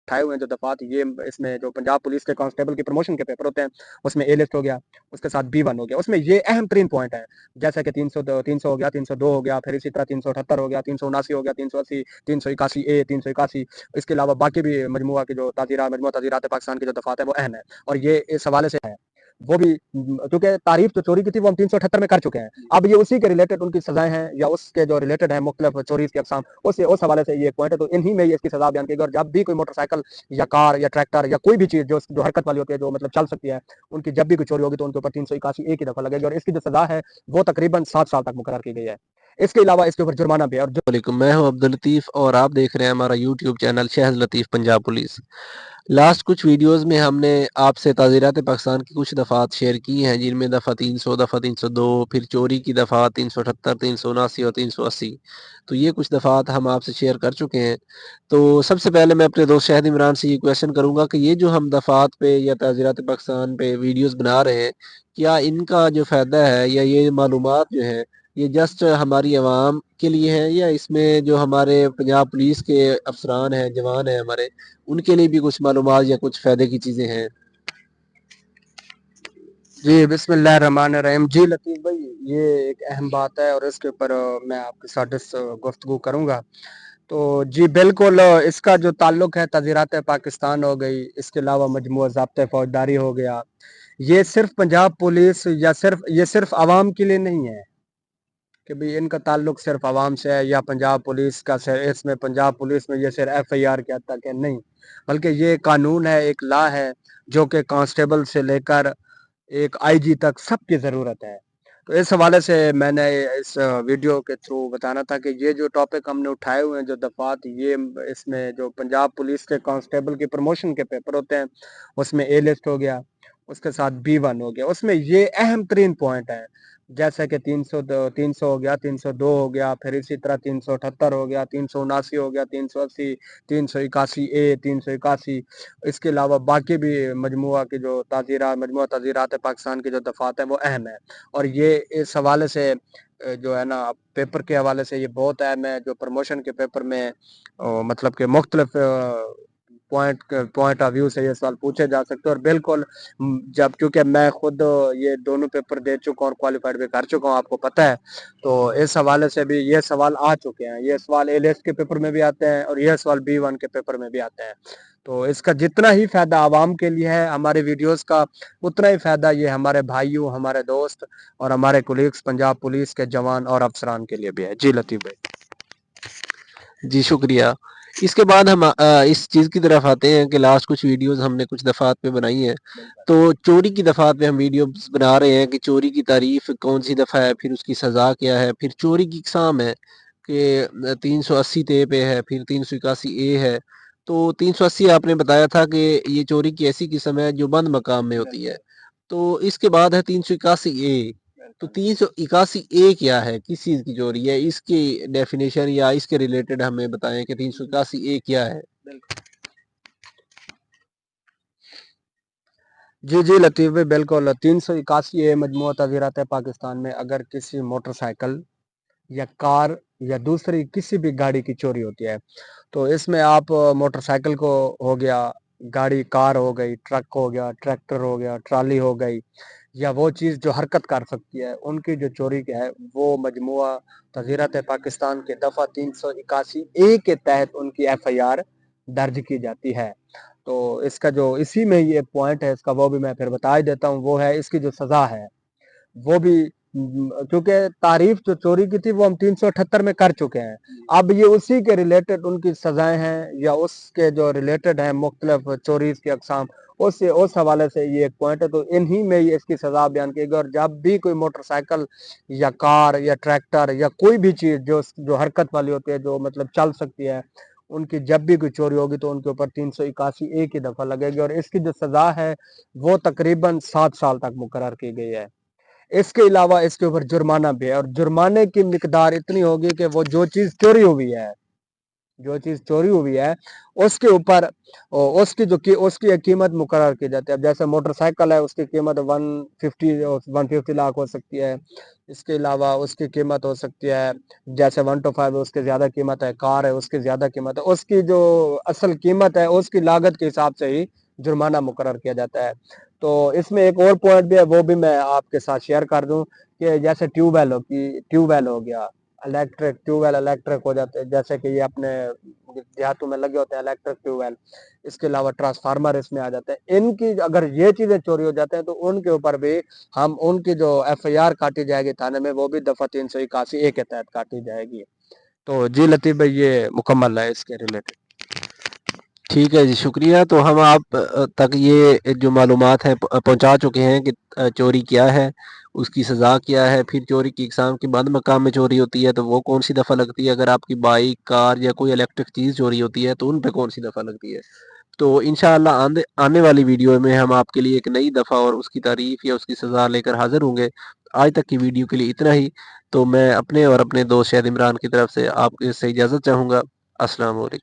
उठाए हुए हैं जो दफात, ये इसमें जो पंजाब पुलिस के कांस्टेबल की प्रमोशन के पेपर होते हैं उसमें ए लिस्ट हो गया, उसके साथ B1 हो गया। उसमें ये अहम तरीन पॉइंट है, जैसे कि 300 हो गया, 302 हो गया, फिर इसी तरह 378 हो गया, 379 हो गया, 380, 381A, 381। इसके अलावा बाकी भी मजमुआ की जो मजमुआ ताज़ीरात पाकिस्तान की जो दफात है वो अहम है, और ये इस हवाले से है। वो भी क्योंकि तारीफ जो चोरी की थी वो हम 378 में कर चुके हैं, अब ये उसी के रिलेटेड उनकी सजाएं हैं या उसके जो रिलेटेड है मुख्तलिफ चोरी की अकसाम, उस हवाले से ये एक पॉइंट है। तो इन्हीं में ये इसकी सजा बयान की गई। और जब भी कोई मोटरसाइकिल या कार या ट्रैक्टर या कोई भी चीज जो हरकत वाली होती है, जो मतलब चल सकती है, उनकी जब भी कोई चोरी होगी तो उनके ऊपर 381A की दफा लगेगी, और इसकी जो सजा है वो तकरीबन 7 साल तक मुकर्रर की गई है। इसके अलावा इसके ऊपर जुर्माना भी है। और मैं हूं अब्दुल लतीफ और आप देख रहे हैं हमारा यूट्यूब चैनल शहज़ लतीफ़ पंजाब पुलिस। लास्ट कुछ वीडियोस में हमने आपसे ताज़ीरात पाकिस्तान की कुछ दफ़ात शेयर की हैं, जिनमें दफ़ा 300, दफ़ा 302, फिर चोरी की दफ़ा 378, 379 और 380। तो ये कुछ दफ़ात हम आपसे शेयर कर चुके हैं। तो सबसे पहले मैं अपने दोस्त शहद इमरान से ये क्वेश्चन करूँगा कि ये जो हम दफ़ात पे या ताज़ीरात पाकिस्तान पे वीडियोस बना रहे हैं, क्या इनका जो फ़ायदा है या ये मालूमात जो है ये जस्ट हमारी आवाम के लिए है, या इसमें जो हमारे पंजाब पुलिस के अफसरान हैं, जवान हैं हमारे, उनके लिए भी कुछ मालूमात या कुछ फ़ायदे की चीज़ें हैं? जी बिस्मिल्लाहिर्रहमानिर्रहीम। जी लतीफ़ भाई, ये एक अहम बात है और इसके ऊपर मैं आपके साथ गुफ्तगू करूँगा। तो जी बिल्कुल, इसका जो ताल्लुक है ताज़ीरात पाकिस्तान हो गई, इसके अलावा मजमूआ ज़ाब्ते फ़ौजदारी हो गया, ये सिर्फ पंजाब पुलिस या सिर्फ आवाम के लिए नहीं है कि भाई इनका ताल्लुक सिर्फ आवाम से है, या पंजाब पुलिस का इसमें पंजाब पुलिस में ये सिर्फ FIR के हद तक है, नहीं, बल्कि ये कानून है, एक लॉ है जो कि कांस्टेबल से लेकर एक IG तक सबकी ज़रूरत है। तो इस हवाले से मैंने इस वीडियो के थ्रू बताना था कि ये जो टॉपिक हमने उठाए हुए हैं जो दफात, ये इसमें जो पंजाब पुलिस के कांस्टेबल की प्रमोशन के पेपर होते हैं उसमें A लिस्ट हो गया, उसके साथ B1 हो गया। उसमें ये अहम तरीन पॉइंट है, जैसे कि 300 हो गया, 302 हो गया, फिर इसी तरह 378 हो गया, 379 हो गया, 380, 381A, 381। इसके अलावा बाकी भी मजमुआ ताज़ीरात पाकिस्तान की जो दफात है वो अहम है, और ये इस हवाले से जो है ना पेपर के हवाले से ये बहुत अहम है। जो प्रमोशन के पेपर में मतलब कि मुख्तलिफ पॉइंट ऑफ व्यू से ये सवाल पूछे जा सकते हैं। और बिल्कुल जब क्योंकि मैं खुद ये दोनों पेपर दे चुका हूँ और क्वालिफाइड भी कर चुका हूँ, आपको पता है, तो इस हवाले से भी ये सवाल आ चुके हैं। ये सवाल A लिस्ट के पेपर में भी आते हैं और ये सवाल B1 के पेपर में भी आते हैं। तो इसका जितना ही फायदा आवाम के लिए है हमारे वीडियोस का, उतना ही फायदा ये हमारे भाइयों, हमारे दोस्त और हमारे कोलीग्स पंजाब पुलिस के जवान और अफसरान के लिए भी है। जी लतीफ़ भाई। जी शुक्रिया। इसके बाद हम इस चीज़ की तरफ आते हैं कि लास्ट कुछ वीडियोस हमने कुछ दफ़ात पे बनाई हैं। तो चोरी की दफ़ात पे हम वीडियोस बना रहे हैं कि चोरी की तारीफ कौन सी दफ़ा है, फिर उसकी सज़ा क्या है, फिर चोरी की इकसाम है कि 380 पे है, फिर 381A है। तो 380 आपने बताया था कि ये चोरी की ऐसी किस्म है जो बंद मकाम में होती है। तो इसके बाद है 381A। तो 381A क्या है, किस चीज़ की चोरी है, इसकी डेफिनेशन या इसके रिलेटेड हमें बताएं कि 381A क्या है। जी जी लतीफ़ भाई, बिल्कुल 381A मजमूआ ताज़ीरात पाकिस्तान में अगर किसी मोटरसाइकिल या कार या दूसरी किसी भी गाड़ी की चोरी होती है, तो इसमें आप मोटरसाइकिल को हो गया, गाड़ी कार हो गई, ट्रक हो गया, ट्रैक्टर हो गया, ट्राली हो गई, या वो चीज़ जो हरकत कर सकती है, उनकी जो चोरी की है वो मजमूआ ताज़ीरात पाकिस्तान के दफ़ा 381A के तहत उनकी FIR दर्ज की जाती है। तो इसका जो इसी में ही एक पॉइंट है इसका, वो भी मैं फिर बता ही देता हूँ, वो है इसकी जो सज़ा है वो भी क्योंकि तारीफ जो चोरी की थी वो हम 378 में कर चुके हैं, अब ये उसी के रिलेटेड उनकी सजाएं हैं या उसके जो रिलेटेड है मुख्तलिफ चोरीज की अकसाम, उस हवाले से ये एक पॉइंट है। तो इन्हीं में ही इसकी सजा बयान की गई। और जब भी कोई मोटरसाइकिल या कार या ट्रैक्टर या कोई भी चीज जो हरकत वाली होती है, जो मतलब चल सकती है, उनकी जब भी कोई चोरी होगी तो उनके ऊपर 381A की दफा लगेगी, और इसकी जो सजा है वो तकरीबन 7 साल तक मुकर्रर की गई है। इसके अलावा इसके ऊपर जुर्माना भी है, और जुर्माने की मिकदार इतनी होगी कि वो जो चीज चोरी हुई है जो चीज़ चोरी हुई है उसके ऊपर उसकी एक कीमत मुकर्रर की जाती है। अब जैसे मोटरसाइकिल है उसकी कीमत 150 लाख हो सकती है। इसके अलावा उसकी कीमत हो सकती है जैसे 125 उसकी ज़्यादा कीमत है, कार है उसकी ज़्यादा कीमत है। उसकी जो असल कीमत है उसकी लागत के हिसाब से ही जुर्माना मुकर्रर किया जाता है। तो इसमें एक और पॉइंट भी है, वो भी मैं आपके साथ शेयर कर दूं कि जैसे ट्यूबवेल हो गया, ट्यूबवेल इलेक्ट्रिक हो जाते हैं, जैसे कि ये अपने देहातों में लगे होते हैं इलेक्ट्रिक ट्यूबवेल। इसके अलावा ट्रांसफार्मर इसमें आ जाते हैं। इनकी अगर ये चीजें चोरी हो जाते हैं तो उनके ऊपर भी हम उनकी जो FIR काटी जाएगी थाने में, वो भी दफा 381 के तहत काटी जाएगी। तो जी लतीफ भाई ये मुकम्मल है इसके रिलेटेड। ठीक है जी, शुक्रिया। तो हम आप तक ये जो मालूमात हैं पहुंचा चुके हैं कि चोरी क्या है, उसकी सज़ा क्या है, फिर चोरी की इकसाम की बंद मकाम में चोरी होती है तो वो कौन सी दफ़ा लगती है, अगर आपकी बाइक, कार या कोई इलेक्ट्रिक चीज़ चोरी होती है तो उन पे कौन सी दफ़ा लगती है। तो इंशाअल्लाह आने वाली वीडियो में हम आपके लिए एक नई दफ़ा और उसकी तारीफ़ या उसकी सज़ा लेकर हाज़िर होंगे। आज तक की वीडियो के लिए इतना ही। तो मैं अपने और अपने दोस्त शाहिद इमरान की तरफ से आपसे इजाज़त चाहूँगा। अस्सलाम वालेकुम।